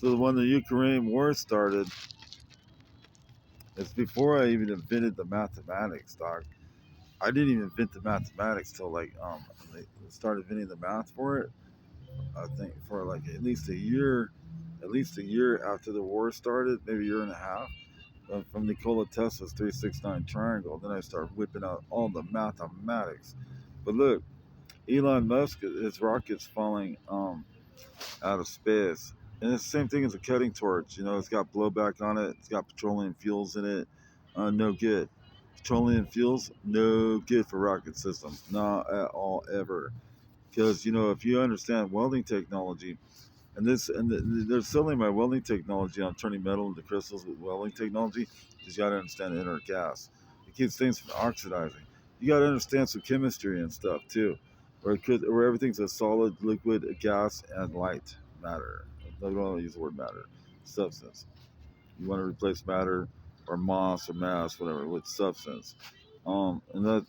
So when the Ukraine war started, it's before I even invented the mathematics, dog. I didn't even invent the mathematics till like they started inventing the math for it. I think for like at least a year after the war started, maybe a year and a half. From Nikola Tesla's 369 triangle, then I started whipping out all the mathematics. But look, Elon Musk, his rocket's falling out of space. And it's the same thing as a cutting torch. You know, it's got blowback on it. It's got petroleum fuels in it. No good. Petroleum fuels, no good for rocket systems. Not at all, ever. Because, you know, if you understand welding technology, they're selling my welding technology on turning metal into crystals with welding technology, because you got to understand the inert gas. It keeps things from oxidizing. You got to understand some chemistry and stuff, too, where everything's a solid, liquid, a gas, and light matter. I don't want to use the word matter. Substance. You want to replace matter or mass, whatever, with substance. And that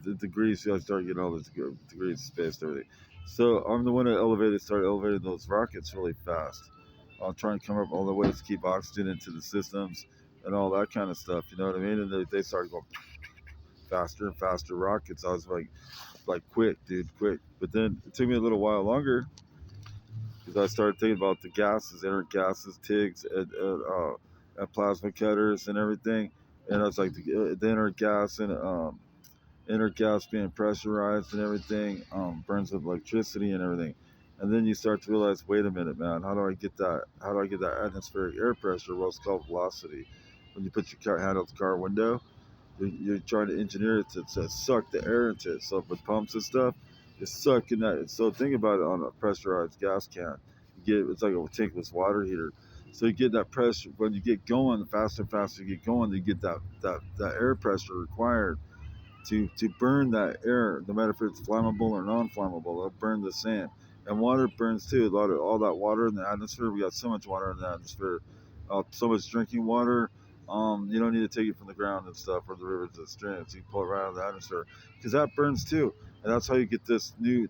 the degrees, you guys start getting all the degrees of space and everything. So I'm the one that started elevating those rockets really fast. I'll try and come up with all the ways to keep oxygen into the systems and all that kind of stuff. You know what I mean? And they started going faster and faster rockets. I was like, quick, dude, quick. But then it took me a little while longer because I started thinking about the gases, inert gases, TIGs, and plasma cutters and everything. And I was like, the inert gas and inert gas being pressurized and everything burns with electricity and everything. And then you start to realize, wait a minute, man, how do I get that? How do I get that atmospheric air pressure? What's called velocity. When you put your car hand out the car window, you're trying to engineer it to suck the air into it. So with pumps and stuff, it's sucking that. So think about it on a pressurized gas can. You get it's like a tankless water heater. So you get that pressure when you get going. The faster and faster you get going, you get that air pressure required to burn that air, no matter if it's flammable or non-flammable. It'll burn the same. And water burns too. A lot of all that water in the atmosphere. We got so much water in the atmosphere, so much drinking water. You don't need to take it from the ground and stuff or the rivers and streams. You pull it right out of the atmosphere because that burns too. And that's how you get this new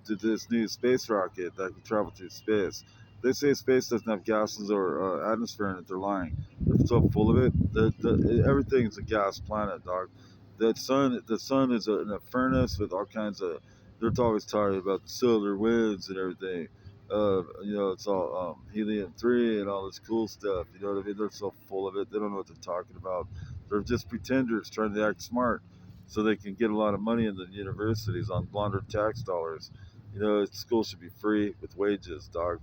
space rocket that can travel through space. They say space doesn't have gases or atmosphere in it. They're lying. They're so full of it. Everything's a gas planet, dog. The sun is in a furnace with all kinds of. They're always talking about the solar winds and everything. It's all helium-3 and all this cool stuff. You know what I mean? They're so full of it. They don't know what they're talking about. They're just pretenders trying to act smart, so they can get a lot of money in the universities on laundered tax dollars. You know, school should be free with wages, dog.